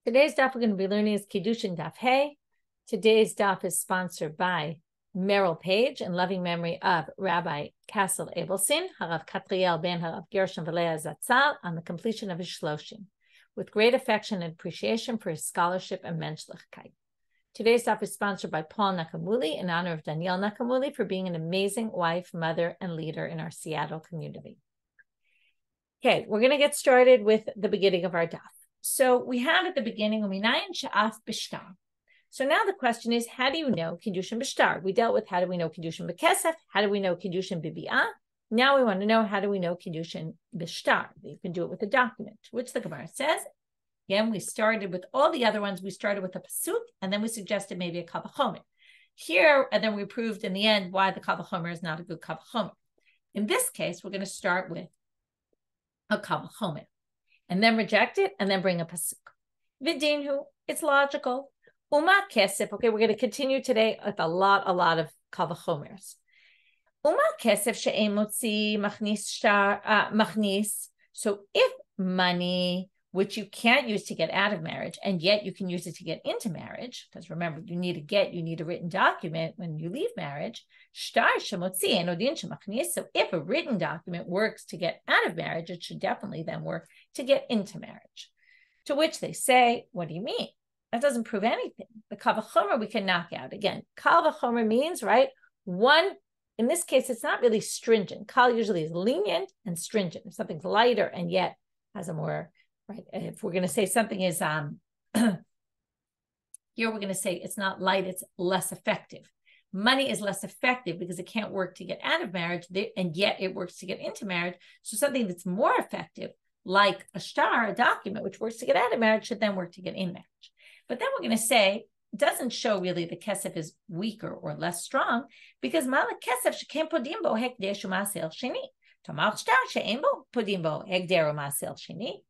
Today's daf we're going to be learning is Kiddushin Daf Hey. Today's daf is sponsored by Merrill Page in loving memory of Rabbi Kassel Abelson, Harav Katriel ben Harav Gershon V'Leah Zatzal, on the completion of his Shloshim, with great affection and appreciation for his scholarship and menschlichkeit. Today's daf is sponsored by Paul Nakamuli in honor of Danielle Nakamuli for being an amazing wife, mother, and leader in our Seattle community. Okay, we're going to get started with the beginning of our daf. So we have at the beginning, Uminayin Sha'af B'Shtar. So now the question is, how do you know Kiddushin B'Shtar? We dealt with how do we know Kiddushin B'Kesef? How do we know Kiddushin B'Bi'ah? Now we want to know how do we know Kiddushin B'Shtar? You can do it with a document, which the Gemara says. Again, we started with all the other ones. We started with a pasuk, and then we suggested maybe a kal v'chomer. Here, and then we proved in the end why the kal v'chomer is not a good kal v'chomer. In this case, we're going to start with a kal v'chomer, and then reject it, and then bring a pasuk. Vidinhu, it's logical. Uma kesef, okay, we're going to continue today with a lot of kal v'chomers. Uma kesef she'en motzi machnis. So if money, which you can't use to get out of marriage, and yet you can use it to get into marriage, because remember, you need a written document when you leave marriage. So if a written document works to get out of marriage, it should definitely then work to get into marriage. To which they say, what do you mean? That doesn't prove anything. The kal v'chomer we can knock out. Again, kal v'chomer means, right, one, in this case, it's not really stringent. Kal usually is lenient and stringent. If something's lighter and yet has a more, right, if we're going to say something is, here we're going to say it's not light, it's less effective. Money is less effective because it can't work to get out of marriage, and yet it works to get into marriage. So something that's more effective, like a shtar, a document, which works to get out of marriage, should then work to get in marriage. But then we're going to say, it doesn't show really the kesef is weaker or less strong, because malak kesef shekem podim bo hekdesh u'masel sheni. Tamar shtar she'en bo podim bo hekder u'masel sheni.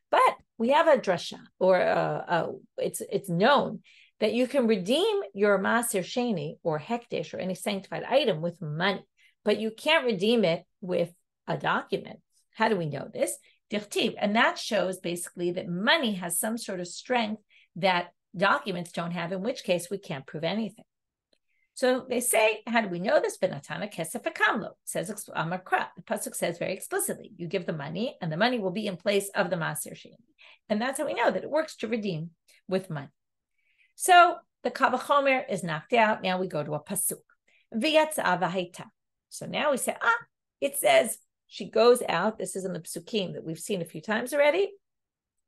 But we have a drasha, or it's known that you can redeem your maser sheni or hekdesh or any sanctified item with money, but you can't redeem it with a document. How do we know this? Dirtiv, and that shows basically that money has some sort of strength that documents don't have, in which case we can't prove anything. So they say, how do we know this? Benatana kesef akamlo. It says amakra. The pasuk says very explicitly, you give the money, and the money will be in place of the maser sheni. And that's how we know that it works to redeem with money. So the kal v'chomer is knocked out. Now we go to a pasuk. V'yatza v'haita. So now we say, it says she goes out. This is in the psukim that we've seen a few times already.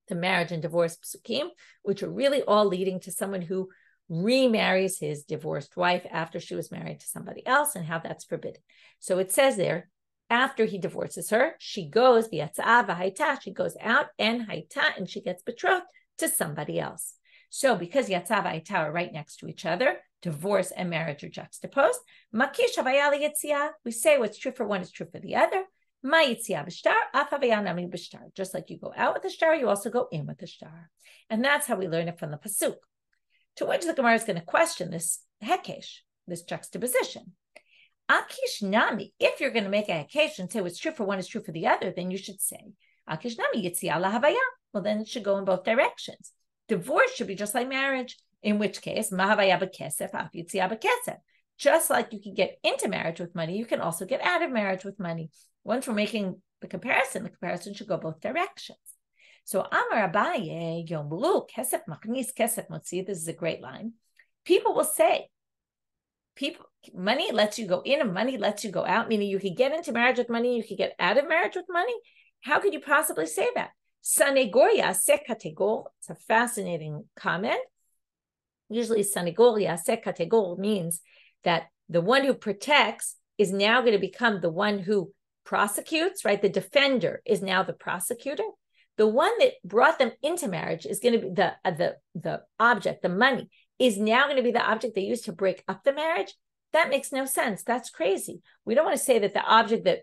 The marriage and divorce psukim, which are really all leading to someone who remarries his divorced wife after she was married to somebody else, and how that's forbidden. So it says there, after he divorces her, she goes, v'yatza v'haita, she goes out, and haita, and she gets betrothed to somebody else. So because yatza v'haita are right next to each other, divorce and marriage are juxtaposed. Makish havaya li'yatziah, we say what's true for one is true for the other. Just like you go out with the shtar, you also go in with the shtar. And that's how we learn it from the pasuk. To which the Gemara is going to question this hekesh, this juxtaposition. Akish nami, if you're going to make a hekesh and say what's true for one is true for the other, then you should say, Akish nami yitziah lahavaya. Well, then it should go in both directions. Divorce should be just like marriage, in which case, mahavaya b'kesef, af yitziah b'kesef. Just like you can get into marriage with money, you can also get out of marriage with money. Once we're making the comparison should go both directions. So Amar Abaye Yomlu Kesef Machnis Kesef Motzi. This is a great line. People will say, money lets you go in and money lets you go out, meaning you could get into marriage with money, you could get out of marriage with money. How could you possibly say that? Sanegoria se kategor. It's a fascinating comment. Usually sanegoria se kategor means that the one who protects is now going to become the one who prosecutes, right? The defender is now the prosecutor. The one that brought them into marriage is going to be the object, the money, is now going to be the object they used to break up the marriage. That makes no sense. That's crazy. We don't want to say that the object that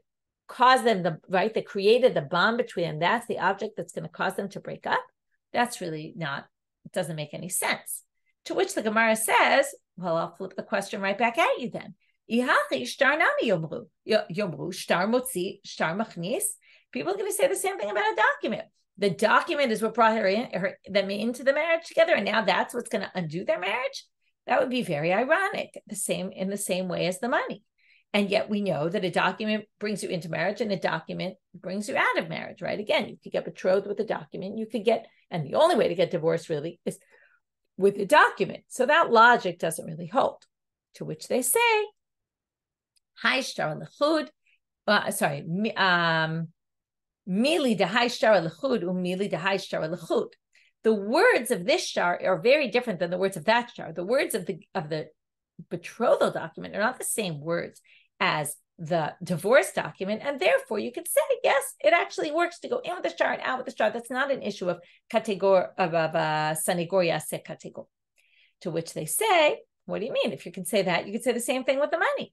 caused them, that created the bond between them, that's the object that's going to cause them to break up. That's really not, it doesn't make any sense. To which the Gemara says, well, I'll flip the question right back at you then. People are going to say the same thing about a document. the document is what brought them into the marriage together, and now that's what's going to undo their marriage. That would be very ironic, in the same way as the money. And yet we know that a document brings you into marriage and a document brings you out of marriage, right? Again, you could get betrothed with a document, and the only way to get divorced really is with a document. So that logic doesn't really hold. To which they say, Hai shtar lechud, mili de hai shtar lechud, umili de hai shtar lechud. The words of this shtar are very different than the words of that shtar. The words of the betrothal document are not the same words as the divorce document, and therefore you could say, yes, it actually works to go in with the shtar and out with the shtar. That's not an issue of sanegoria se kategor. To which they say, what do you mean? If you can say that, you could say the same thing with the money.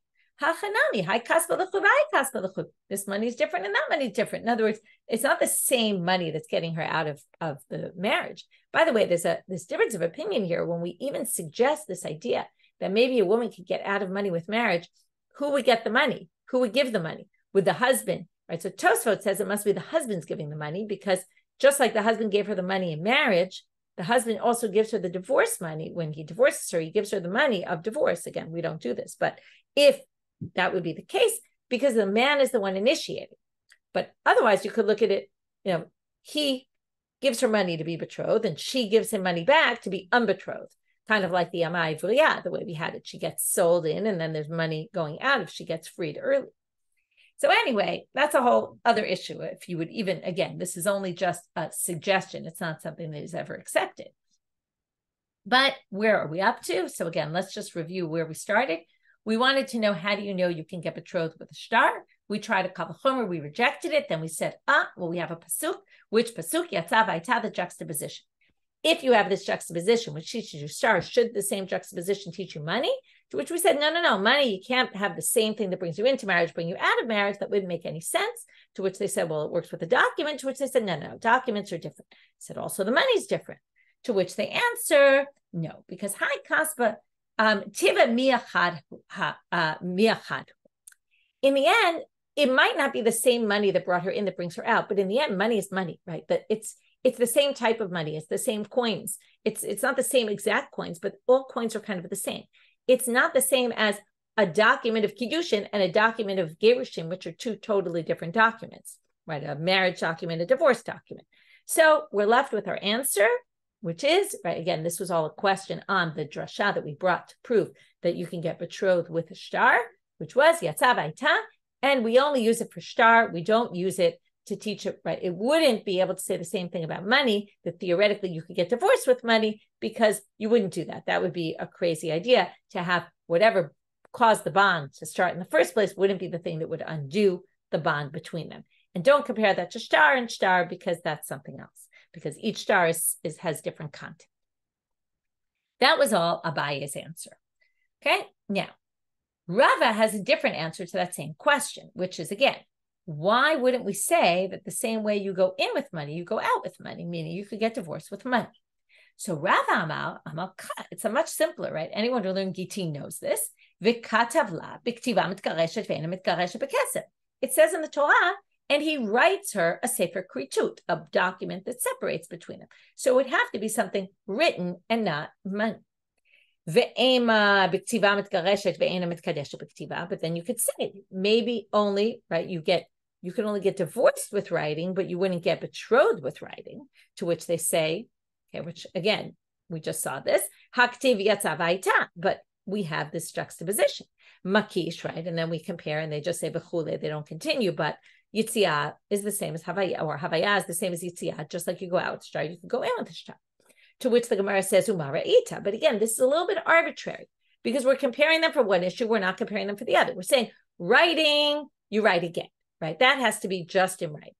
This money is different and that money is different. In other words, it's not the same money that's getting her out of the marriage. By the way, there's this difference of opinion here when we even suggest this idea that maybe a woman could get out of money with marriage. Who would get the money? Who would give the money? Would the husband, right? So Tosfot says it must be the husband's giving the money, because just like the husband gave her the money in marriage, the husband also gives her the divorce money. When he divorces her, he gives her the money of divorce. Again, we don't do this, but if that would be the case, because the man is the one initiating. But otherwise, you could look at it, he gives her money to be betrothed and she gives him money back to be unbetrothed. Kind of like the Amai V'riyah, the way we had it. She gets sold in and then there's money going out if she gets freed early. So anyway, that's a whole other issue. If you would even, again, this is only just a suggestion. It's not something that is ever accepted. But where are we up to? So again, let's just review where we started. We wanted to know, how do you know you can get betrothed with a shtar? We tried a kal vachomer, we rejected it. Then we said, we have a pasuk. Which pasuk? Yatzav Aita, the juxtaposition. If you have this juxtaposition, which teaches you shtar, should the same juxtaposition teach you money? To which we said, no, money, you can't have the same thing that brings you into marriage, bring you out of marriage. That wouldn't make any sense. To which they said, well, it works with a document. To which they said, no, documents are different. I said, also the money's different. To which they answer, no, because hai kaspa, tiva miachad. In the end, it might not be the same money that brought her in that brings her out, but in the end, money is money, right? But it's the same type of money. It's the same coins. It's not the same exact coins, but all coins are kind of the same. It's not the same as a document of Kiddushin and a document of Gerushin, which are two totally different documents, right? A marriage document, a divorce document. So we're left with our answer, which is, right, again, this was all a question on the drasha that we brought to prove that you can get betrothed with a shtar, which was Yatzav Aita, and we only use it for shtar. We don't use it to teach it, right? It wouldn't be able to say the same thing about money, that theoretically you could get divorced with money, because you wouldn't do that. That would be a crazy idea. To have whatever caused the bond to start in the first place wouldn't be the thing that would undo the bond between them. And don't compare that to shtar and shtar, because that's something else, because each shtar has different content. That was all Abaye's answer. Okay, now Rava has a different answer to that same question, which is, again, why wouldn't we say that the same way you go in with money, you go out with money, meaning you could get divorced with money? So Rava Amal, it's a much simpler, right? Anyone who learned Gittin knows this. It says in the Torah, and he writes her a sefer kritut, a document that separates between them. So it would have to be something written and not money. But then you could say maybe only, right, you can only get divorced with writing, but you wouldn't get betrothed with writing. To which they say, okay, which again, we just saw this, but we have this juxtaposition, makish, right? And then we compare and they just say bechule, they don't continue, but Yitziyah is the same as Havaya, or Havaya is the same as Yitziyah. Just like you go out with shtar, you can go in with the shtar. To which the Gemara says, Umara Ita. But again, this is a little bit arbitrary, because we're comparing them for one issue. We're not comparing them for the other. We're saying writing, you write again, right? That has to be just in writing.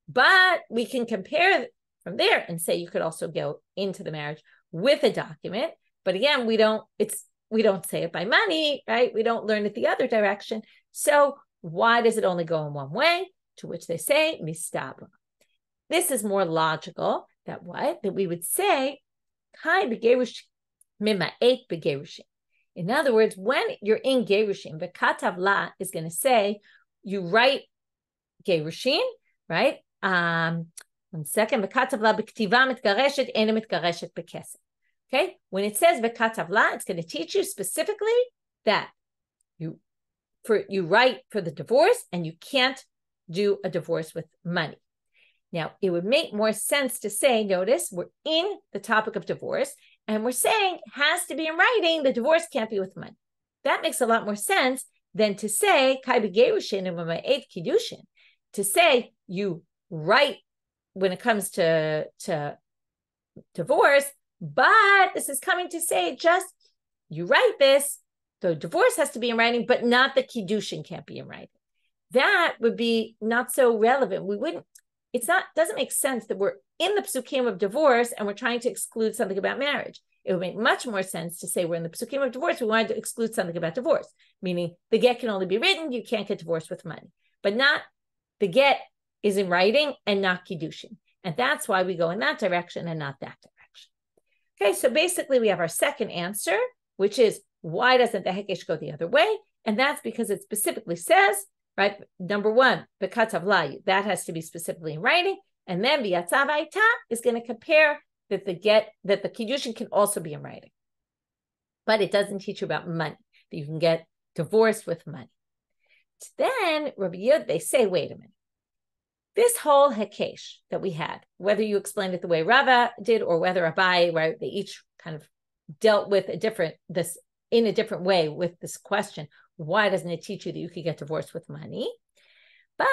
But we can compare from there and say you could also go into the marriage with a document. But again, we don't say it by money, right? We don't learn it the other direction. So why does it only go in one way? To which they say, mistaba. This is more logical. That what? That we would say, Kai begerush mima'et begerushin. In other words, when you're in gerushin, the katavla is going to say, you write gerushin, right? One second. Okay, when it says v'katavla, it's going to teach you specifically that you write for the divorce and you can't do a divorce with money. Now, it would make more sense to say, notice, we're in the topic of divorce, and we're saying it has to be in writing, the divorce can't be with money. That makes a lot more sense than to say, Kiddushin, to say you write when it comes to divorce, but this is coming to say just, you write this, the divorce has to be in writing, but not the Kiddushin can't be in writing. That would be not so relevant. Doesn't make sense that we're in the psukim of divorce and we're trying to exclude something about marriage. It would make much more sense to say we're in the psukim of divorce, we wanted to exclude something about divorce, meaning the get can only be written, you can't get divorced with money, but not the get is in writing and not Kiddushin. And that's why we go in that direction and not that direction. Okay, so basically we have our second answer, which is why doesn't the hekesh go the other way? And that's because it specifically says, right, number one, the katavla, that has to be specifically in writing, and then the yatzav aita is going to compare that the Kiddushin can also be in writing. But it doesn't teach you about money, that you can get divorced with money. Then Rabbi Yud, they say, wait a minute. This whole hekesh that we had, whether you explained it the way Rava did or whether Abai, right, they each kind of dealt with in a different way with this question. Why doesn't it teach you that you could get divorced with money? But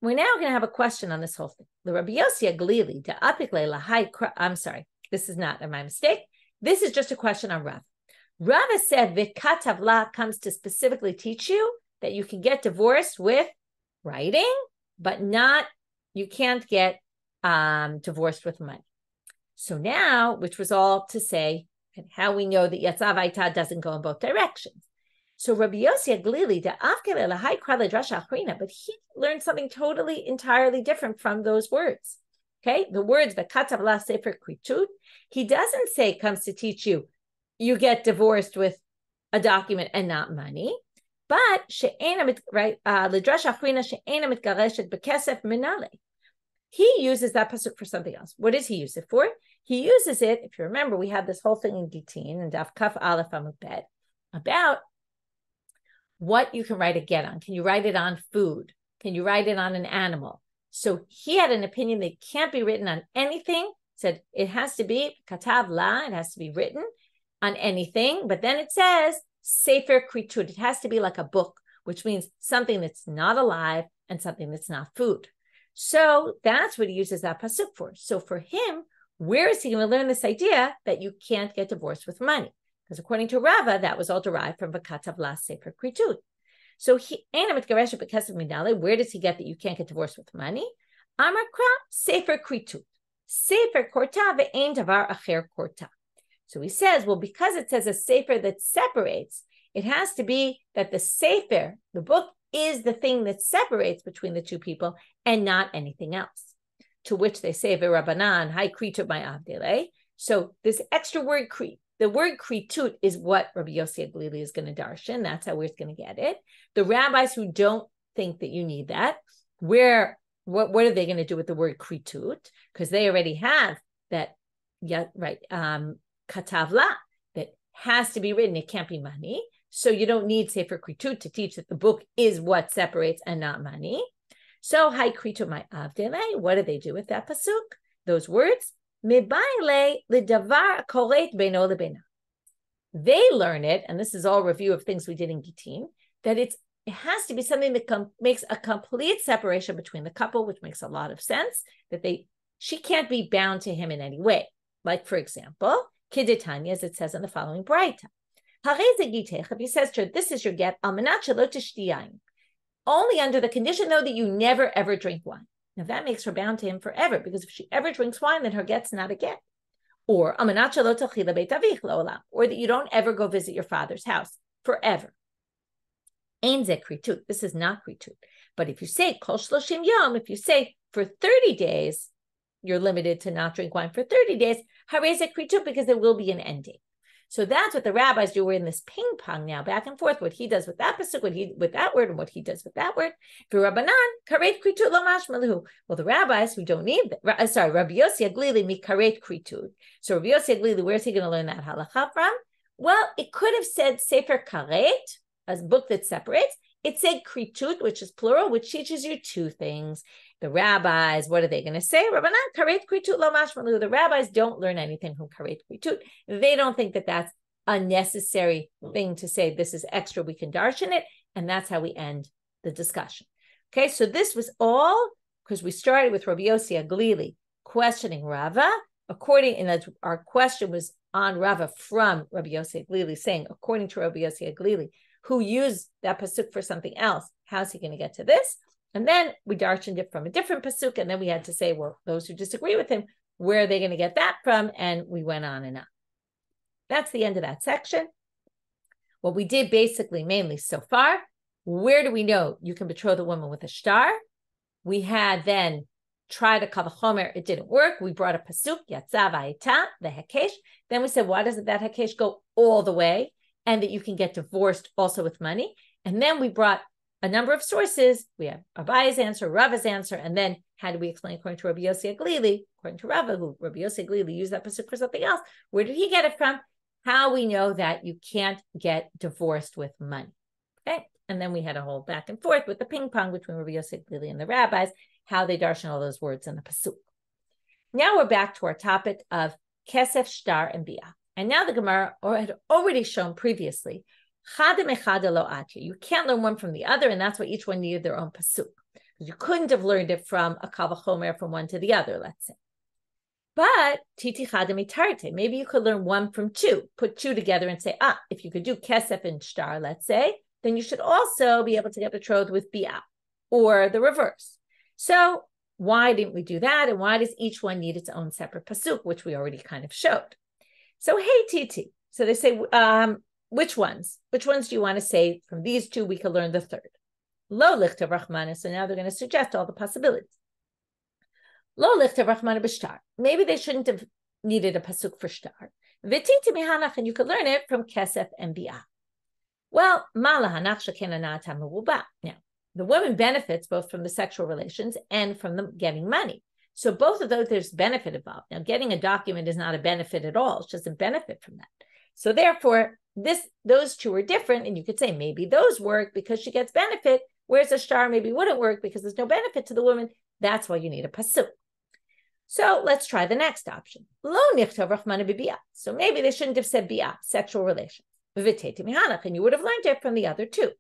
we're now going to have a question on this whole thing. The Rabbi Yossi Aglili, I'm sorry, this is not my mistake. This is just a question on Rava. Rava said Vikatavla comes to specifically teach you that you can get divorced with writing, but you can't get divorced with money. So now, which was all to say, and how we know that Yatzav Aita doesn't go in both directions. So Rabbi Yossi Aglili, but he learned something entirely different from those words. Okay, the words V'katavla sefer kritut, he doesn't say it comes to teach you get divorced with a document and not money. But he uses that pasuk for something else. What does he use it for? He uses it, if you remember, we had this whole thing in Gitin and Daf Kaf Aleph Amud Bet about what you can write a get on. Can you write it on food? Can you write it on an animal? So he had an opinion that it can't be written on anything. Said it has to be katav la, it has to be written on anything. But then it says sefer kritut. It has to be like a book, which means something that's not alive and something that's not food. So that's what he uses that pasuk for. So for him, where is he going to learn this idea that you can't get divorced with money? Because according to Rava, that was all derived from V'katav la sefer kritut. So where does he get that you can't get divorced with money? Amar kra sefer kritut. Sefer korta ve'ein davar acher korta. So he says, well, because it says a sefer that separates, it has to be that the sefer, the book, is the thing that separates between the two people and not anything else. To which they say, Rabbanan, hai kritut my avdele. So this extra word, the word kritut is what Rabbi Yossi Aglili is going to darshan. That's how we're going to get it. The rabbis who don't think that you need that, what are they going to do with the word kritut? Because they already have that, katavla, that has to be written. It can't be money. So you don't need sefer kritut to teach that the book is what separates and not money. So hai kritut my avdele. What do they do with that pasuk? Those words. They learn it, and this is all review of things we did in Gitin, that it has to be something that makes a complete separation between the couple, which makes a lot of sense, that she can't be bound to him in any way. Like, for example, Kidditanya, as it says in the following Braita. If he says to her, this is your get, only under the condition, though, that you never, ever drink wine. Now that makes her bound to him forever, because if she ever drinks wine, then her get's not a get. Or that you don't ever go visit your father's house forever. This is not kritut. But if you say kol shloshim yom, if you say for 30 days, you're limited to not drink wine for 30 days, harei ze kritut, because there will be an ending. So that's what the rabbis do. We're in this ping pong now, back and forth. What he does with that pasuk, with that word, and what he does with that word. Rabbanan karet kritut lo mashmalu. Well, the rabbis who don't need that, Rabbi Yossi Aglili mi karet kritut. So Rabbi Yossi Aglili, where's he going to learn that halacha from? Well, it could have said sefer karet, a book that separates. It said kritut, which is plural, which teaches you two things. The rabbis, what are they going to say? Rabbanan karet kritut lo mashmalu. The rabbis don't learn anything from karet kritut. They don't think that that's a necessary thing to say. This is extra. We can darshan it, and that's how we end the discussion. Okay, so this was all because we started with Rabbi Yossi Aglili questioning Rava. And our question was on Rava from Rabbi Yossi Aglili, saying, according to Rabbi Yossi Aglili, who used that pasuk for something else, how's he going to get to this? And then we darshaned it from a different pasuk, and then we had to say, well, those who disagree with him, where are they going to get that from? And we went on and on. That's the end of that section. What we did basically, mainly so far, where do we know you can betroth a woman with a shtar? We had then tried a kavachomer, it didn't work. We brought a pasuk, yatza v'ayita, the hekesh. Then we said, why doesn't that hekesh go all the way? And that you can get divorced also with money. And then we brought a number of sources. We have Abaye's answer, Rava's answer, and then how do we explain according to Rabbi Yossi Aglili, according to Rava, who Rabbi Yossi Aglili used that pasuk for something else. Where did he get it from? How we know that you can't get divorced with money. Okay, and then we had a whole back and forth with the ping pong between Rabbi Yossi Aglili and the rabbis, how they darshan all those words in the pasuk. Now we're back to our topic of kesef, shtar, and bia. And now the Gemara had already shown previously, you can't learn one from the other, and that's why each one needed their own pasuk. Because you couldn't have learned it from a kavachomer from one to the other, let's say. But titi chadamitarte, maybe you could learn one from two, put two together and say, if you could do kesef and shtar, let's say, then you should also be able to get betrothed with bia, or the reverse. So why didn't we do that? And why does each one need its own separate pasuk, which we already kind of showed? So, hey, Titi. So they say, which ones? Which ones do you want to say from these two? We could learn the third. Lo lichtav rachmana. So now they're going to suggest all the possibilities. Lo lichtav rachmana b'shtar. Maybe they shouldn't have needed a pasuk for shtar. V'titi mihanach, and you could learn it from kesef and bia. Well, mala hanach shekenanat hameruba. Now, the woman benefits both from the sexual relations and from them getting money. So both of those, there's benefit involved. Now, getting a document is not a benefit at all. It's just a benefit from that. So therefore, those two are different. And you could say maybe those work because she gets benefit, whereas a shtar maybe wouldn't work because there's no benefit to the woman. That's why you need a pasuk. So let's try the next option. Lo nichtav rachmana b'bia. So maybe they shouldn't have said bia, sexual relations. V'teti mihanach, and you would have learned it from the other two.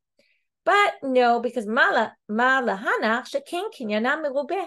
But no, because mala hanach shekin kinyanam merubeh.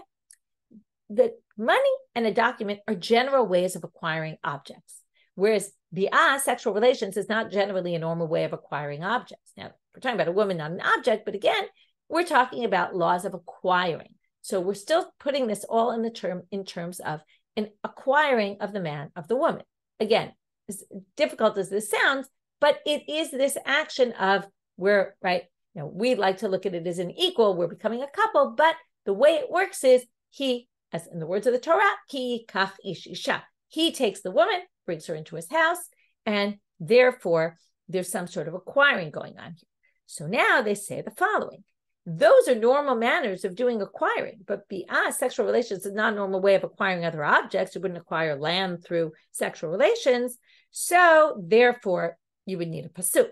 The money and a document are general ways of acquiring objects, whereas bia, sexual relations, is not generally a normal way of acquiring objects. Now, we're talking about a woman, not an object, but again, we're talking about laws of acquiring. So we're still putting this all in terms of an acquiring of the man, of the woman. Again, as difficult as this sounds, but it is this action of we're, right, we like to look at it as an equal, we're becoming a couple, but the way it works is he, as in the words of the Torah, ki kach ish isha. He takes the woman, brings her into his house, and therefore there's some sort of acquiring going on here. So now they say the following. Those are normal manners of doing acquiring, but sexual relations is not a normal way of acquiring other objects. You wouldn't acquire land through sexual relations. So therefore, you would need a pasuk.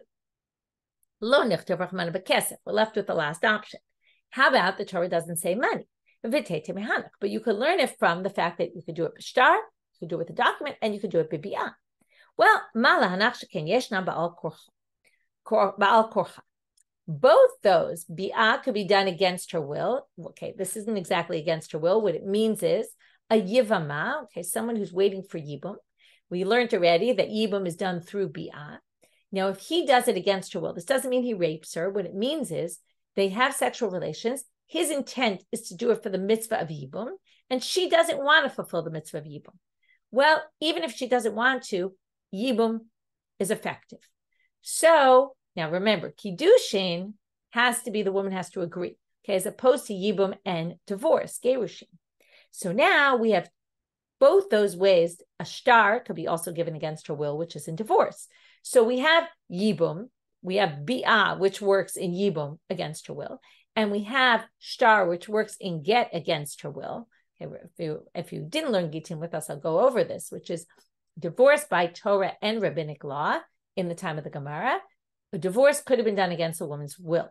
Lo nichtav rachmana b'kesef. We're left with the last option. How about the Torah doesn't say money? But you could learn it from the fact that you could do it b'shtar, you could do it with a document, and you could do it b'bia. Well, both those, bia could be done against her will. Okay, this isn't exactly against her will. What it means is a yivama, okay, someone who's waiting for yibum. We learned already that yibum is done through bia. Now, if he does it against her will, this doesn't mean he rapes her. What it means is they have sexual relations. His intent is to do it for the mitzvah of yibum, and she doesn't want to fulfill the mitzvah of yibum. Well, even if she doesn't want to, yibum is effective. So now remember, Kiddushin has to be, the woman has to agree, okay, as opposed to yibum and divorce, gerushin. So now we have both those ways, a shtar could be also given against her will, which is in divorce. So we have yibum, we have bi'ah, which works in yibum against her will, and we have shtar, which works in get against her will. Okay, if you didn't learn Gittin with us, I'll go over this, which is divorce by Torah and rabbinic law in the time of the Gemara. A divorce could have been done against a woman's will.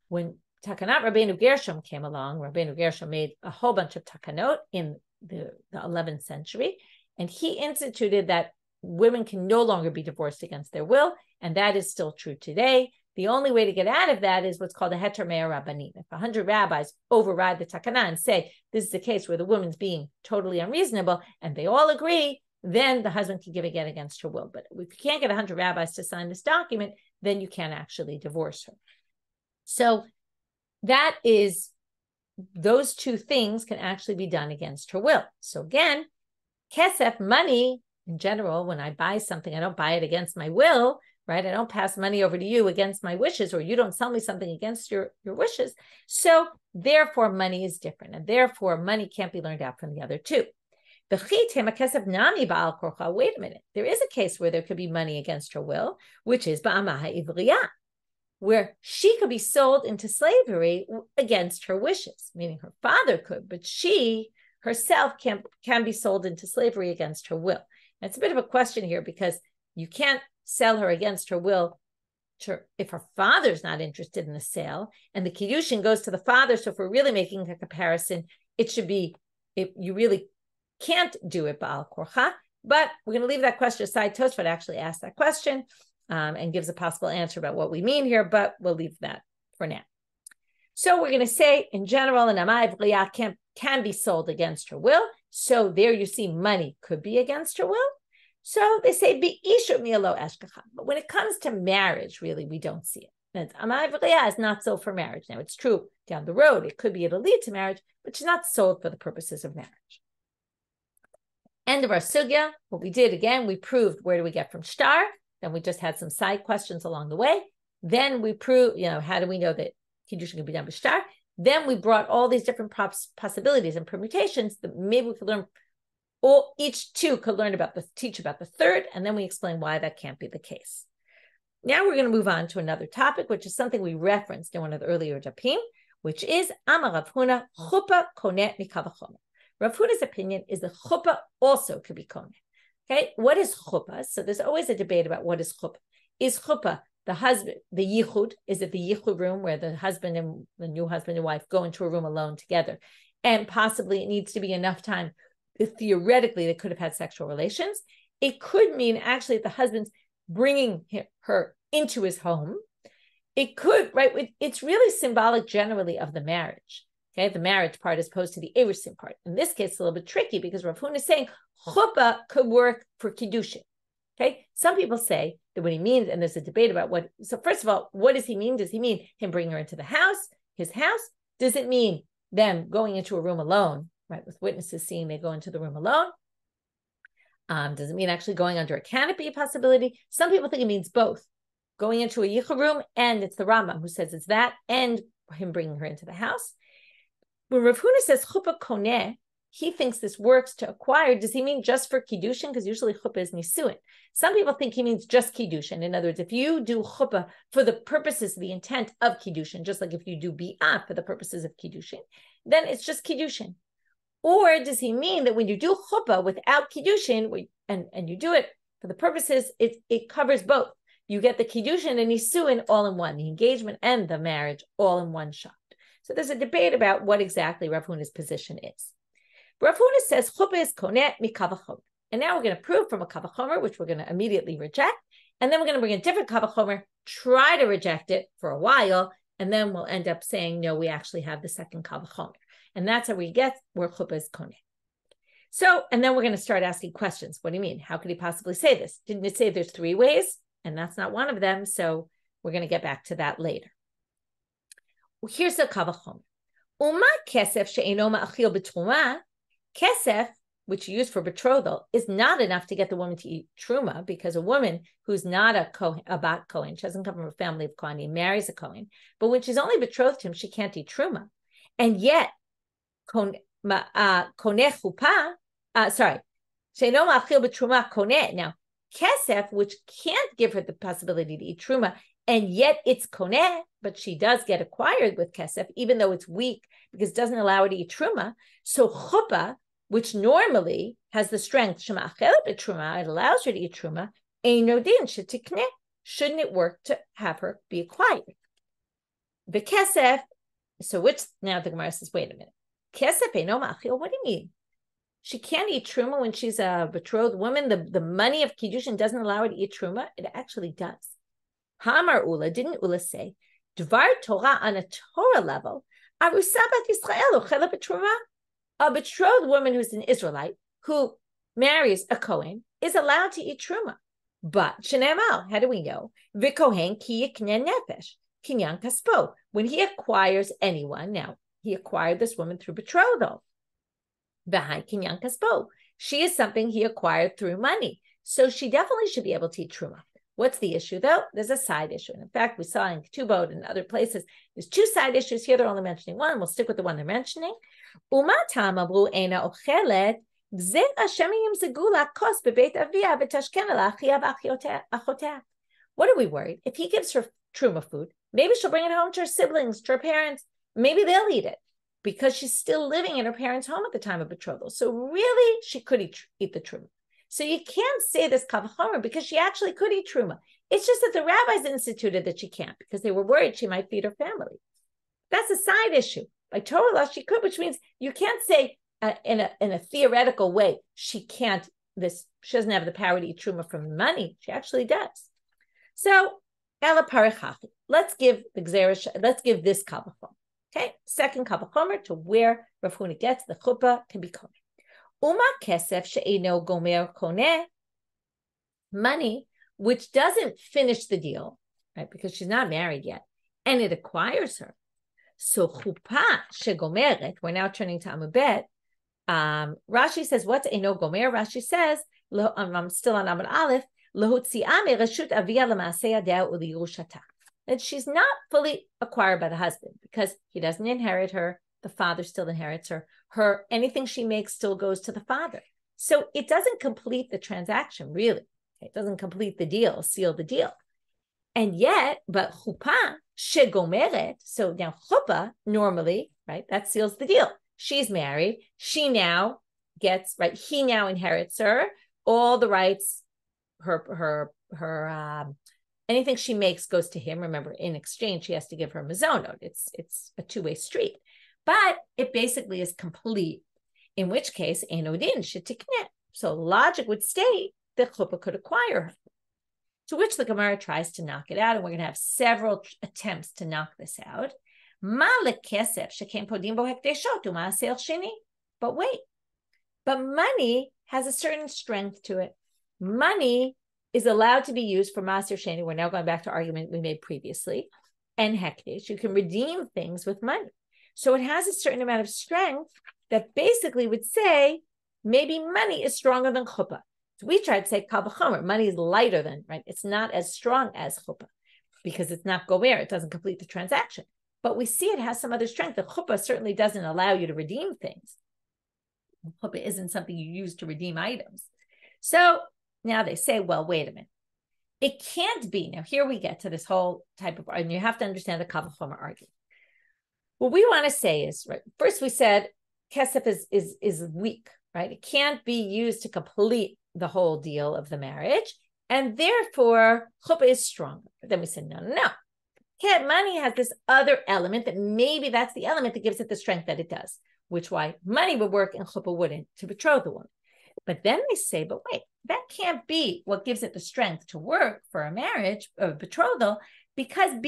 When Takanat Rabbeinu Gershom came along, Rabbeinu Gershom made a whole bunch of takanot in the 11th century, and he instituted that women can no longer be divorced against their will, and that is still true today. The only way to get out of that is what's called a heter mea rabbanim. If 100 rabbis override the takana and say this is a case where the woman's being totally unreasonable, and they all agree, then the husband can give a get against her will. But if you can't get 100 rabbis to sign this document, then you can't actually divorce her. So that is, those two things can actually be done against her will. So again, kesef, money, in general, when I buy something, I don't buy it against my will, right? I don't pass money over to you against my wishes, or you don't sell me something against your wishes. So therefore, money is different, and therefore money can't be learned out from the other two. Wait a minute. There is a case where there could be money against her will, which is ba'amaha ivriyah, where she could be sold into slavery against her wishes, meaning her father could, but she herself can be sold into slavery against her will. And it's a bit of a question here, because you can't sell her against her will if her father's not interested in the sale, and the Kiddushin goes to the father. So if we're really making a comparison, it should be, if you really can't do it ba'al korcha, but we're going to leave that question aside. Tosfot actually asked that question and gives a possible answer about what we mean here, but we'll leave that for now. So we're going to say, in general, an amai v'riyah can be sold against her will. So there you see money could be against her will. So they say, bi'ishu mi'alo eshkacha. But when it comes to marriage, really, we don't see it. Amai v'riyah is not sold for marriage. Now, it's true, down the road, it could be it'll lead to marriage, but she's not sold for the purposes of marriage. End of our sugya. What we did, again, we proved where do we get from shtar. Then we just had some side questions along the way. Then we proved, how do we know that Kiddushin can be done with shtar? Then we brought all these different possibilities and permutations that maybe we could learn, or each two could teach about the third, and then we explain why that can't be the case. Now we're going to move on to another topic, which is something we referenced in one of the earlier dapim, which is Amar Rav Huna chuppah koneh mikal v'chomer. Rav Huna's opinion is that chuppah also could be koneh. Okay, what is chuppah? So there's always a debate about what is chuppah. Is chuppah the husband, the yichud? Is it the yichud room where the husband and the new husband and wife go into a room alone together? And possibly it needs to be enough time. Theoretically, they could have had sexual relations. It could mean actually the husband's bringing her into his home. It could, right? It's really symbolic generally of the marriage. Okay, the marriage part as opposed to the erusin part. In this case, it's a little bit tricky because Rav Huna is saying chuppah could work for Kiddushin. Okay, some people say that what he means, and there's a debate about what. So first of all, what does he mean? Does he mean him bringing her into the house, his house? Does it mean them going into a room alone, right, with witnesses seeing they go into the room alone? Does it mean actually going under a canopy, a possibility? Some people think it means both, going into a yichud room, and it's the Rambam who says it's that, and him bringing her into the house. When Rav Huna says chuppah koneh, he thinks this works to acquire. Does he mean just for Kiddushin? Because usually chuppah is nisuin. Some people think he means just Kiddushin. In other words, if you do chuppah for the purposes, the intent of Kiddushin, just like if you do bi'ah for the purposes of Kiddushin, then it's just Kiddushin. Or does he mean that when you do chuppah without Kiddushin, and you do it for the purposes, it covers both. You get the Kiddushin and nisuin all in one, the engagement and the marriage all in one shot. So there's a debate about what exactly Rav Huna's position is. Rav Huna says chuppah is koneh mikal v'chomer. And now we're going to prove from a kal v'chomer, which we're going to immediately reject. And then we're going to bring a different kal v'chomer, try to reject it for a while, and then we'll end up saying, no, we actually have the second kal v'chomer. And that's how we get where chuppah is koneh. So, and then we're going to start asking questions. What do you mean? How could he possibly say this? Didn't it say there's three ways? And that's not one of them. So we're going to get back to that later. Here's the kal v'chomer. Uma kesef she'eino ma'achil b'truma. Kesef, which you use for betrothal, is not enough to get the woman to eat truma, because a woman who's not a bat Kohen, she doesn't come from a family of Kohanim, marries a Kohen, but when she's only betrothed to him, she can't eat truma. And yet, koneh chuppah, Now, kesef, which can't give her the possibility to eat truma, and yet it's koneh, but she does get acquired with kesef, even though it's weak because it doesn't allow her to eat truma. So chuppah, which normally has the strength, truma, it allows her to eat truma, shouldn't it work to have her be acquired? The kesef, so which, now the Gemara says, wait a minute. Kesef eino ma'achil, what do you mean? She can't eat truma when she's a betrothed woman. The money of Kiddushin doesn't allow her to eat truma. It actually does. Hamar Ula, didn't Ula say, Dvar Torah on a Torah level, Arusabat Yisrael, a betrothed woman who's an Israelite who marries a Kohen is allowed to eat truma. But Shenemal, how do we know? V'kohen ki yiknen nefesh, kinyan kaspo. When he acquires anyone, now he acquired this woman through betrothal. V'hai kinyan kaspo. She is something he acquired through money. So she definitely should be able to eat truma. What's the issue, though? There's a side issue. And in fact, we saw in Ketubot and other places, there's two side issues here. They're only mentioning one. We'll stick with the one they're mentioning. What are we worried? If he gives her truma food, maybe she'll bring it home to her siblings, to her parents. Maybe they'll eat it because she's still living in her parents' home at the time of betrothal. So really, she could eat the truma. So you can't say this kavachomer because she actually could eat truma. It's just that the rabbis instituted that she can't because they were worried she might feed her family. That's a side issue. By Torah law, she could, which means you can't say in a theoretical way she can't. She doesn't have the power to eat truma from money. She actually does. So ela parichachi. Let's give this kavachomer. Okay, second kavachomer to where Rav Huna gets the chuppah can be koneh. Uma kesef she'eino gomer koneh, money which doesn't finish the deal, right? Because she's not married yet, and it acquires her. So chuppah shegomeret. We're now turning to Amud Bet. Rashi says, "What's eino gomer?" Rashi says, "I'm still on Amud Aleph." Lahutzi'ah mereshut avia l'maaseh yadeh u'liyurushata. That she's not fully acquired by the husband because he doesn't inherit her. The father still inherits her. Anything she makes still goes to the father. So it doesn't complete the transaction, really. It doesn't complete the deal, seal the deal. And yet, but chuppah shegomeret, so now chuppah normally, right, that seals the deal. She's married. She now gets, right, he now inherits her, all the rights, her anything she makes goes to him. Remember, in exchange, she has to give her mezonot. It's a two-way street. But it basically is complete, in which case, enodin shetiknet. So logic would state that chuppah could acquire her. To which the Gemara tries to knock it out, and we're going to have several attempts to knock this out. But wait, but money has a certain strength to it. Money is allowed to be used for Maser Sheni. We're now going back to argument we made previously. And hekdesh, you can redeem things with money. So it has a certain amount of strength that basically would say maybe money is stronger than chuppah. So we tried to say kal v'chomer, money is lighter than, right? It's not as strong as chuppah because it's not gomer, it doesn't complete the transaction. But we see it has some other strength. The chuppah certainly doesn't allow you to redeem things. Chuppah isn't something you use to redeem items. So now they say, well, wait a minute. It can't be. Now here we get to this whole type of, and you have to understand the kal v'chomer argument. What we want to say is, right, first we said kesef is weak, right? It can't be used to complete the whole deal of the marriage, and therefore chuppah is stronger. But then we said, no. Money has this other element that maybe that's the element that gives it the strength that it does, which why money would work and chuppah wouldn't to betroth the woman. But then they say, but wait, that can't be what gives it the strength to work for a marriage or betrothal, because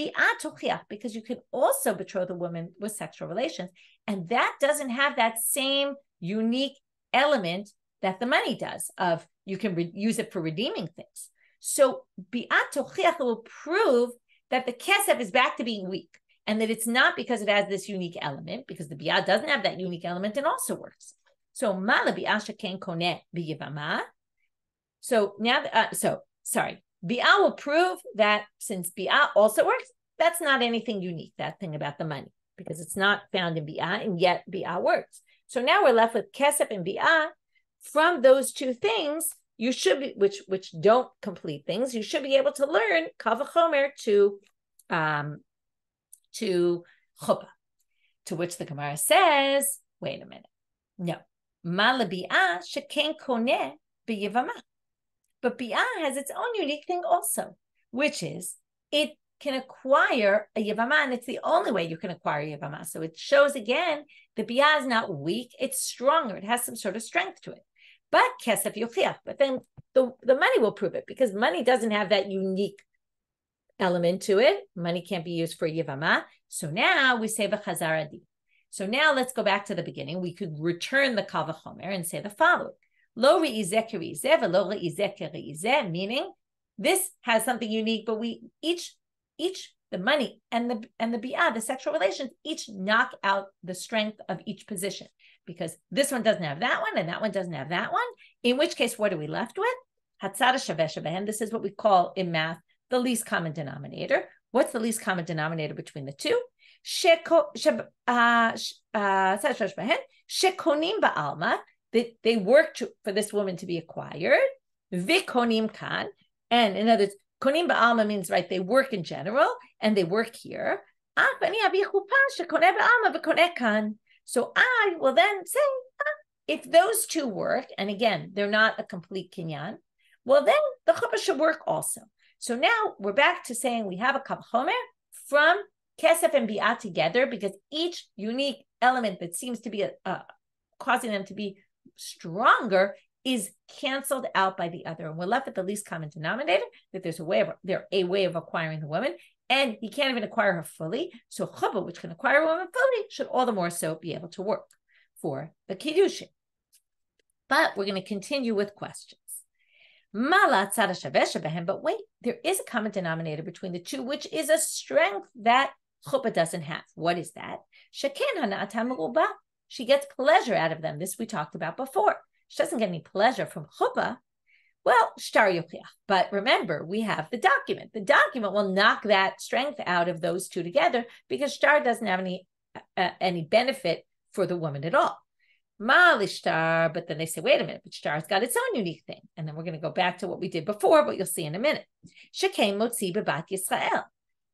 because you can also betroth a woman with sexual relations, and that doesn't have that same unique element that the money does of you can use it for redeeming things. So bi'at tochiach will prove that the kesef is back to being weak, and that it's not because it has this unique element, because the bi'at doesn't have that unique element and also works. So mala bi'asha ken koneh b'yivama. So now, Bi'ah will prove that since Bi'ah also works, that's not anything unique, that thing about the money, because it's not found in Bi'ah, and yet Bi'ah works. So now we're left with Kesef and Bi'ah. from those two things, you should be, which don't complete things, you should be able to learn kal v'chomer to chuppah. To which the Gemara says, wait a minute, no. Ma lebi'ah sheken koneh b'yivama. But bi'ah has its own unique thing also, which is it can acquire a yivama, and it's the only way you can acquire a yivama. So it shows again, the bi'ah is not weak, it's stronger, it has some sort of strength to it. But kesef yochiach, but then the money will prove it, because money doesn't have that unique element to it. Money can't be used for yivama. So now we say v'chazar adi. So now let's go back to the beginning. We could return the kal v'chomer and say the following: Lo re'izeh k're'izeh v'lo re'izeh k're'izeh, meaning this has something unique, but we each the money and the bi'ah, the sexual relations, each knock out the strength of each position, because this one doesn't have that one and that one doesn't have that one. In which case, what are we left with? Hatzara shaveh shebehen. This is what we call in math the least common denominator. What's the least common denominator between the two? Shekonim ba'alma, they work for this woman to be acquired. Vikonim kan, and in other words, konim ba'alma means, right, they work in general and they work here. So I will then say, if those two work, and again, they're not a complete kinyan, well then the chuppah should work also. So now we're back to saying we have a kal v'chomer from kesef and bi'ah together, because each unique element that seems to be causing them to be stronger is canceled out by the other, and we're left with the least common denominator, that there's a way of acquiring the woman, and he can't even acquire her fully. So chuppah, which can acquire a woman fully, should all the more so be able to work for the Kiddushin. But we're going to continue with questions. But wait, there is a common denominator between the two, which is a strength that chuppah doesn't have. What is that? She gets pleasure out of them. This we talked about before. She doesn't get any pleasure from chuppah. Well, shtar yochiach. But remember, we have the document. The document will knock that strength out of those two together, because shtar doesn't have any benefit for the woman at all. Shtar, but then they say, wait a minute, but shtar's got its own unique thing. And then we're going to go back to what we did before, but you'll see in a minute. Shekhem motzi bebat Yisrael.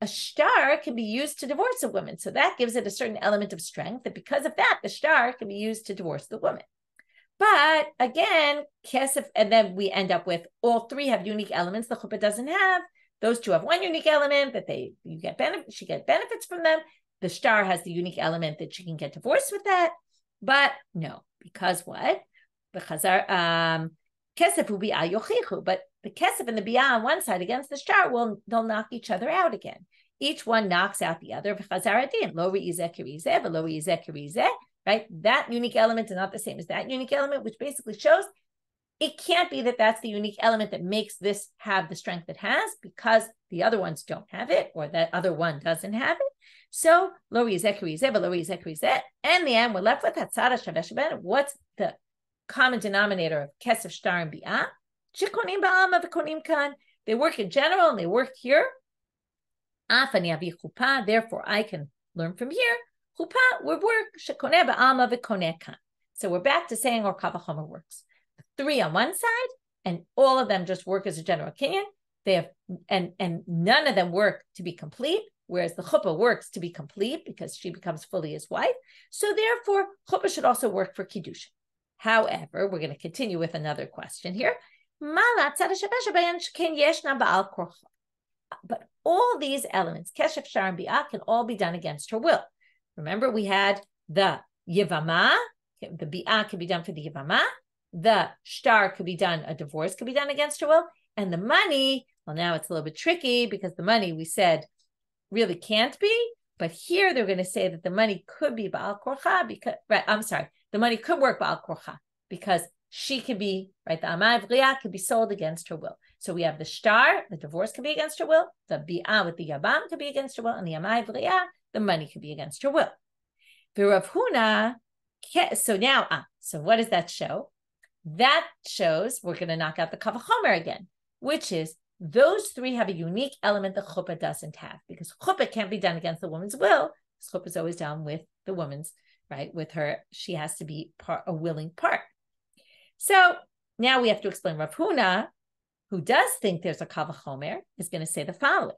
A shtar can be used to divorce a woman. So that gives it a certain element of strength, that because of that, the shtar can be used to divorce the woman. But again, kesef, and then we end up with all three have unique elements the chuppah doesn't have. Those two have one unique element that she get benefits from them. The shtar has the unique element that she can get divorced with that. But no, because what? Because kesef u'bi'ah yochichu. But the kesef and the bi'ah on one side against the shtar they'll knock each other out again. Each one knocks out the other. Lo re'izeh k're'izeh v'lo re'izeh k're'izeh. Right? That unique element is not the same as that unique element, which basically shows it can't be that that's the unique element that makes this have the strength it has, because the other ones don't have it, or that other one doesn't have it. So, lo re'izeh k're'izeh v'lo re'izeh k're'izeh. And the end, we're left with hatzara shaveh sheben. What's the common denominator of kesef, shtar, and bi'ah? Shekonim ba'alma v'konim kan. They work in general and they work here. Af ani avi chuppah. Therefore, I can learn from here. Chuppah would work. Shekoneh ba'alma v'koneh kan. So we're back to saying our kal v'chomer works. Three on one side, and all of them just work as a general kinyan. They have, and none of them work to be complete, whereas the chuppah works to be complete because she becomes fully his wife. So therefore, chuppah should also work for Kiddushin. However, we're going to continue with another question here. But all these elements, kesef, shtar, and bi'ah, can all be done against her will. Remember, we had the yivama, the bi'ah can be done for the yivama, the shtar could be done, a divorce could be done against her will, and the money, well, now it's a little bit tricky because the money, we said, really can't be, but here they're going to say that the money could be ba'al korcha, because, right, I'm sorry, the money could work ba'al korcha, because she could be, right, the amai v'riah could be sold against her will. So we have the shtar, the divorce could be against her will, the bi'ah with the yabam could be against her will, and the amai v'riah, the money could be against her will. V'Rav Huna, so now, so what does that show? That shows we're going to knock out the kal v'chomer again, which is those three have a unique element that chuppah doesn't have, because chuppah can't be done against the woman's will. Chuppah is always done with the woman's, right? With her, she has to be a willing part. So now we have to explain Rav Huna, who does think there's a kal v'chomer, is going to say the following.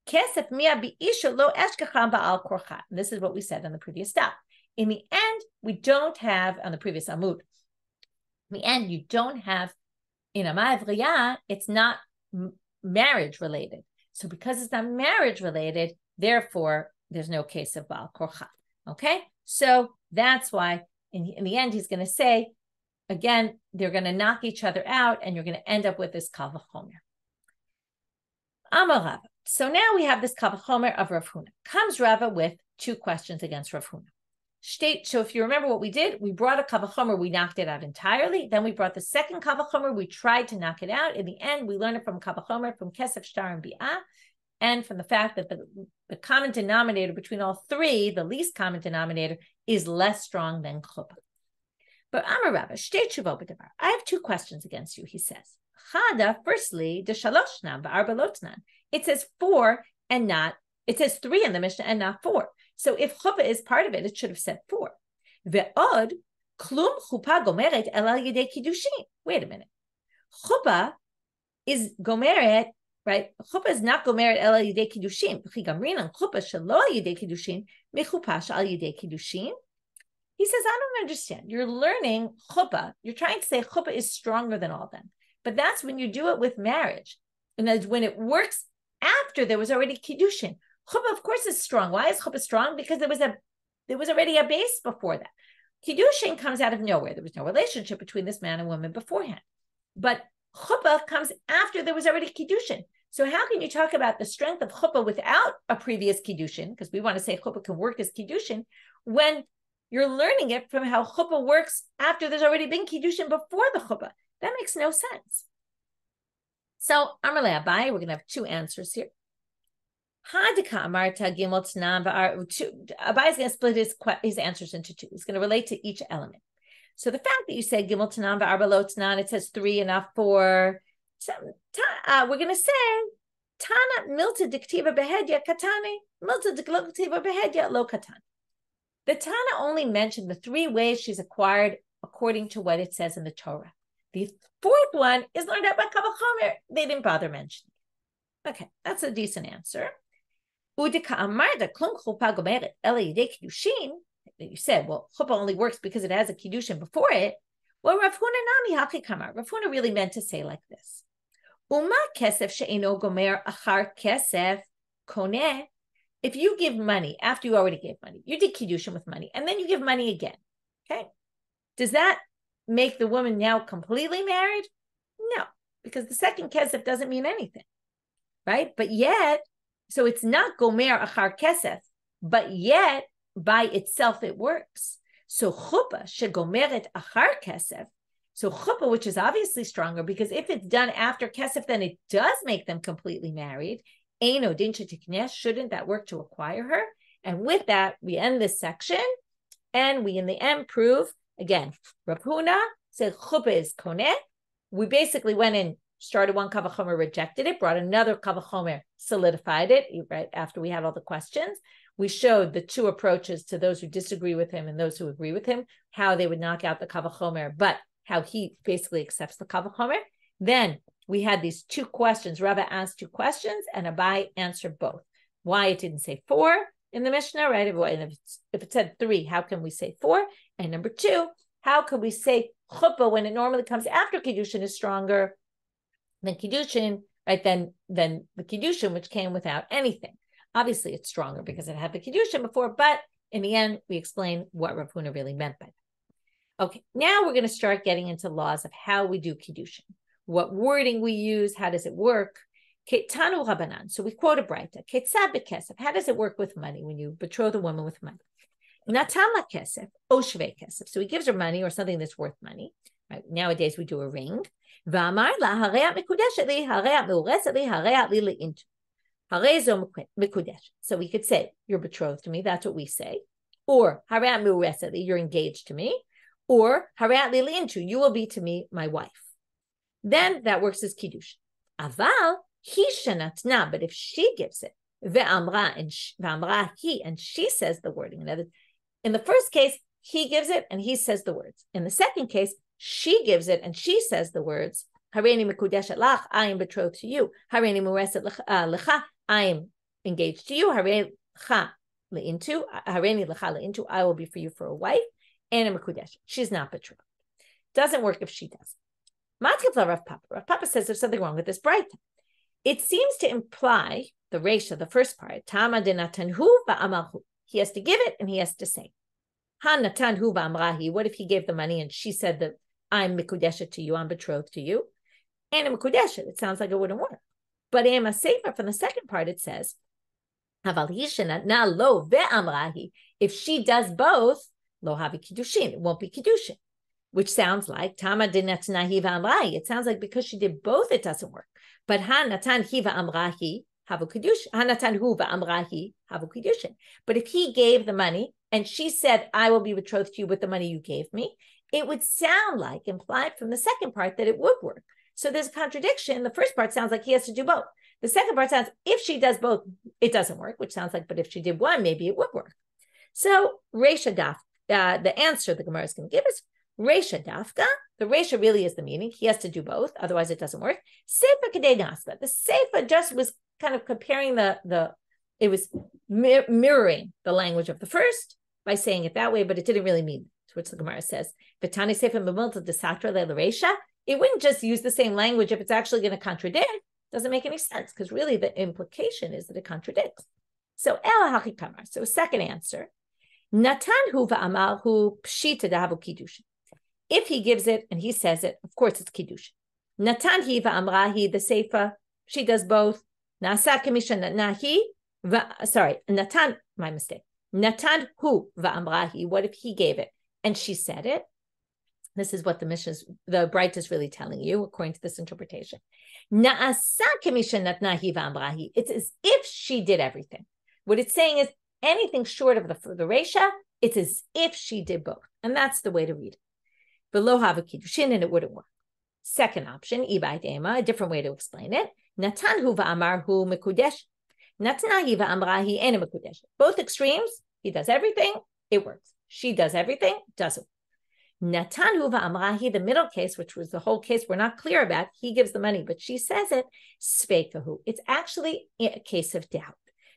Kesef mia bi'isha lo eshkacham ba'al korcha. This is what we said on the previous stop. In the end, we don't have, on the previous Amud, in the end, you don't have, in Amay Vriyah, it's not marriage related. So because it's not marriage related, therefore, there's no case of Baal Korcha. Okay? So that's why, in the end, he's going to say, again, they're going to knock each other out, and you're going to end up with this kal v'chomer. Amar Rava. So now we have this kal v'chomer of Rav Huna. Comes Rava with two questions against Rav Huna. So if you remember what we did, we brought a kal v'chomer, we knocked it out entirely. Then we brought the second kal v'chomer, we tried to knock it out. In the end, we learned it from kal v'chomer, from kesef, shtar, and bi'ah, and from the fact that the common denominator between all three, the least common denominator, is less strong than chuppah. But Amar Rava, shtei tshuvo b'davar. I have two questions against you, he says. Chada, firstly, de shalosh nam ba'arba lotnan. It says 4 and not, it says 3 in the Mishnah and not 4. So if chuppah is part of it, it should have said 4. Ve'od, klum chuppah gomeret el al yedei kiddushin. Wait a minute. Chuppah is gomeret, right? Chuppah is not gomeret el al yedei kiddushin. V'chi gamrinan chuppah shelo al yedei kiddushin mechuppah shal yedei kiddushin. He says, I don't understand. You're learning chuppah. You're trying to say chuppah is stronger than all them. But that's when you do it with marriage. And that's when it works after there was already kiddushin. Chuppah, of course, is strong. Why is chuppah strong? Because there was already a base before that. Kiddushin comes out of nowhere. There was no relationship between this man and woman beforehand. But chuppah comes after there was already kiddushin. So how can you talk about the strength of chuppah without a previous kiddushin? Because we want to say chuppah can work as kiddushin when you're learning it from how chuppah works after there's already been kiddushin before the chuppah. That makes no sense. So Amar le Abai, we're going to have two answers here. Abai is going to split his answers into two. He's going to relate to each element. So the fact that you said Gimel Tanan v'Arba Lo Tanan, it says 3 and not 4. So, we're going to say Tana Milta Diktiva Behedya Katani, Milta Diktiva Behedya Lo Katan. The Tana only mentioned the 3 ways she's acquired according to what it says in the Torah. The fourth one is learned out by kal v'chomer. They didn't bother mentioning. Okay, that's a decent answer. You said, well, chuppah only works because it has a kiddushin before it. Well, Rav Huna nami hakikamar. Rav Huna really meant to say like this. Uma kesef she'eno gomer achar kesef koneh. If you give money after you already gave money, you did kiddushin with money, and then you give money again. Okay, does that make the woman now completely married? No, because the second kesef doesn't mean anything, right? But yet, so it's not gomer achar kesef, but yet by itself it works. So chuppah shegomeret achar kesef. So chuppah, which is obviously stronger, because if it's done after kesef, then it does make them completely married. Eino din shetikneh, shouldn't that work to acquire her? And with that, we end this section, and we in the end prove again. Rav Huna said chuppah is koneh. We basically went in, started one kal v'chomer, rejected it, brought another kal v'chomer, solidified it, right after we had all the questions. We showed the two approaches to those who disagree with him and those who agree with him, how they would knock out the kal v'chomer, but how he basically accepts the kal v'chomer. Then we had these two questions. Rava asked 2 questions, and Abai answered both. Why it didn't say 4 in the Mishnah, right? If it said 3, how can we say 4? And number 2, how could we say chuppah when it normally comes after kiddushin is stronger than kiddushin, right? Than the kiddushin, which came without anything. Obviously, it's stronger because it had the kiddushin before, but in the end, we explain what Rav Huna really meant by that. Okay, now we're going to start getting into laws of how we do kiddushin, what wording we use, how does it work? Tanu Rabbanan. So we quote a Braita. Ketzad bekesef. How does it work with money when you betroth a woman with money? Natan la kesef, o shvei kesef. So he gives her money or something that's worth money. Right? Nowadays we do a ring. V'amar la hareat mekudeshet li, hareat meureset li, hareat li leintu. Harezo mekudesh. So we could say, you're betrothed to me. That's what we say. Or hareat meureset li, you're engaged to me. Or hareat li leintu, you will be to me my wife. Then that works as kiddush. Aval he shenatna, but if she gives it, ve'amra he, and she says the wording. In the first case, he gives it and he says the words. In the second case, she gives it and she says the words, Hareini mekudeshet lach, I am betrothed to you. Hareini mureset lecha, I am engaged to you. Hareini lecha le'intu, I will be for you for a wife. And a mekudeshet, she's not betrothed. Doesn't work if she does. Matkevla Rav Papa. Rav Papa says there's something wrong with this bright. It seems to imply the Reisha, the first part, Tama de Natanhu va'amarhu. He has to give it and he has to say. Ha Natanhu va'amrahi. What if he gave the money and she said that I'm mikudeshet to you, I'm betrothed to you? And a mikudeshet, it sounds like it wouldn't work. But in a sefer from the second part, it says, lo ve'amrahi. If she does both, lo havi kiddushin, it won't be kiddushin. Which sounds like Tama dinatnahi va'amrahi. It sounds like because she did both, it doesn't work. But ha natan hi va'amrahi havu kiddushin. Ha natan hu va'amrahi havu kiddushin. But if he gave the money and she said, "I will be betrothed to you with the money you gave me," it would sound like implied from the second part that it would work. So there's a contradiction. The first part sounds like he has to do both. The second part sounds if she does both, it doesn't work. Which sounds like, but if she did one, maybe it would work. So Reisha Daf, the answer the Gemara is going to give is Reisha Dafka. The Reisha really is the meaning. He has to do both, otherwise it doesn't work. Seifa Kedei Nasba. The Seifa just was kind of comparing it was mirroring the language of the first by saying it that way, but it didn't really mean it, which the Gemara says. V'tani Seifa B'milta Desatra Le Reisha. It wouldn't just use the same language if it's actually going to contradict. Doesn't make any sense because really the implication is that it contradicts. So El Hachikamar. So second answer. Natan hu va'amar hu pshita dahavu kiddushin. If he gives it and he says it, of course it's kiddushin. Natan hi va'amrahi, the seifa, she does both. Nasa kamisha nahi, Natan, my mistake. Natan hu va'amrahi, what if he gave it and she said it? This is what the Bright is really telling you, according to this interpretation. Na'asa kamisha natnahi va'amrahi. It's as if she did everything. What it's saying is anything short of the Reisha, it's as if she did both. And that's the way to read it. Below have a kiddushin, and it wouldn't work. Second option, ibai dema, a different way to explain it. Natanhu va'amarhu mekudesh. Natnahi va'amrahi ena mekudesh. Both extremes, he does everything, it works. She does everything, doesn't work. Natanhu va'amrahi, the middle case, which was the whole case we're not clear about, he gives the money, but she says it, sveikahu. It's actually a case of doubt.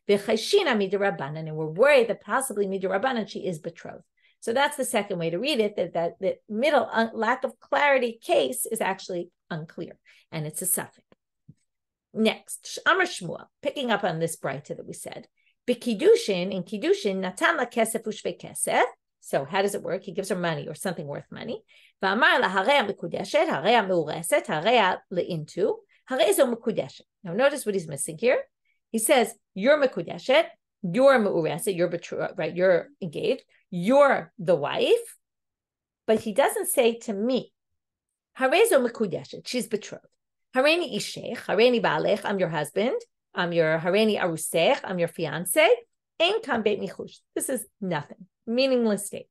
V'chayshina midirabanan, and we're worried that possibly midirabanan she is betrothed. So that's the second way to read it, that the middle lack of clarity case is actually unclear, and it's a suffix. Next, Amar Shmuel, picking up on this Braita that we said, in Kiddushin, natan la kesef ushve kesef. So how does it work? He gives her money or something worth money. V'amar la hareya mekudeshet, hareya meureset, hareya le'intu, hareya mekudeshet. Now notice what he's missing here. He says, you're mekudeshet, you're meureset, you're betrothed, right? You're engaged. You're the wife, but he doesn't say to me, Harezo mekudeshet, she's betrothed. Hareni ishech, hareni baalech, I'm your husband. I'm your hareni arusech, I'm your fiance. Ein kam beit nichush. This is nothing, meaningless state.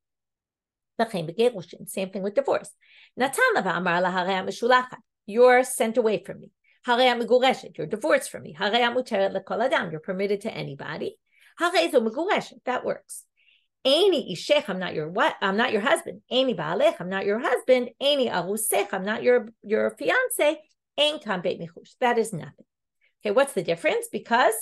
Same thing with divorce. Natan lava amar la hareya meshulachat. You're sent away from me. Hareya megureshet, you're divorced from me. Hareya muteret lekol adam, you're permitted to anybody. Harezo megureshet, that works. Any ishech, I'm not your what? I'm not your husband. Any baalech, I'm not your husband. Any arusech, I'm not your fiance. Ein kam beit nichush. That is nothing. Okay, what's the difference? Because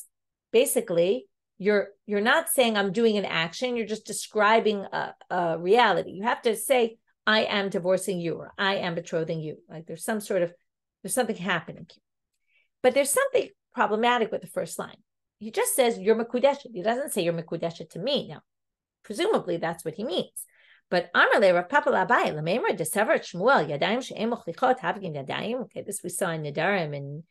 basically, you're not saying I'm doing an action. You're just describing a reality. You have to say I am divorcing you or I am betrothing you. Like there's something happening here. But there's something problematic with the first line. He just says you're mekudeshet. He doesn't say you're mekudeshet to me now. Presumably that's what he means. But Amarle Rav Papa Labai Lamemer Desever Shmuel Yadayim She'em Ochlichot Havgin Yadayim. Okay, this we saw in Nedarim and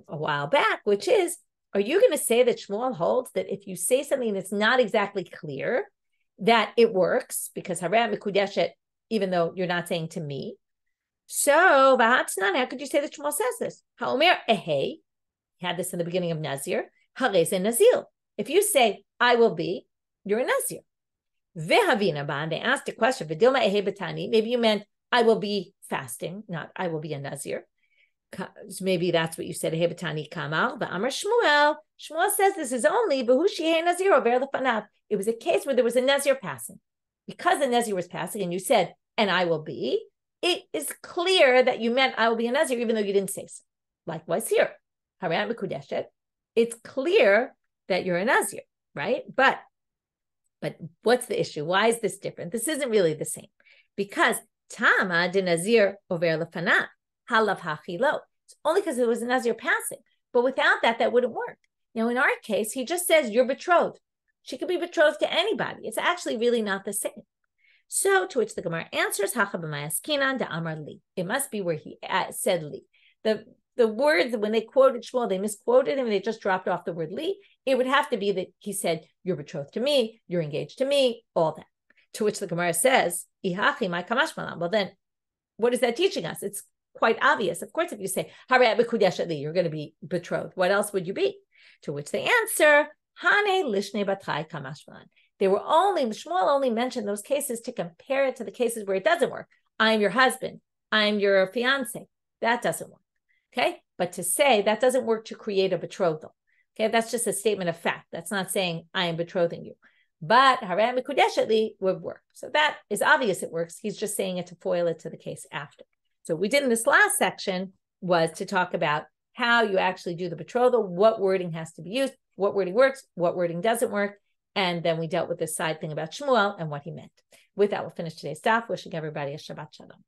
a while back, which is, are you going to say that Shmuel holds that if you say something that's not exactly clear, that it works because Haram Mikudeshet, even though you're not saying to me? So Vahatznan, how could you say that Shmuel says this? Haomer Ehei, he had this in the beginning of Nazir. Harez Nazil. If you say I will be, you're a Nazir. Vehavina ban, they asked a question, Vidilma ehe betani, maybe you meant I will be fasting, not I will be a Nazir. Maybe that's what you said, ehe betani kamal, but Amar Shmuel says this is only behushi Nazir over the fanav. It was a case where there was a Nazir passing. Because the Nazir was passing and you said, and I will be, it is clear that you meant I will be a Nazir, even though you didn't say so. Likewise here, Hadran Mikudeshet, it's clear that you're a Nazir, right? But what's the issue? Why is this different? This isn't really the same, because Tama de Nazir over lefana halav hachilo. It's only because it was a Nazir passing, but without that, that wouldn't work. Now, in our case, he just says you're betrothed. She could be betrothed to anybody. It's actually really not the same. So, to which the Gemara answers, it must be where he said li. The words, when they quoted Shmuel, they misquoted him, they just dropped off the word li. It would have to be that he said, you're betrothed to me, you're engaged to me, all that. To which the Gemara says, well then, what is that teaching us? It's quite obvious. Of course, if you say, you're going to be betrothed, what else would you be? To which they answer, Shmuel only mentioned those cases to compare it to the cases where it doesn't work. I'm your husband. I'm your fiance. That doesn't work. Okay. But to say that doesn't work to create a betrothal. Okay. That's just a statement of fact. That's not saying I am betrothing you. But Haram Mikudeshetli would work. So that is obvious it works. He's just saying it to foil it to the case after. So what we did in this last section was to talk about how you actually do the betrothal, what wording has to be used, what wording works, what wording doesn't work. And then we dealt with this side thing about Shmuel and what he meant. With that, we'll finish today's daf. Wishing everybody a Shabbat Shalom.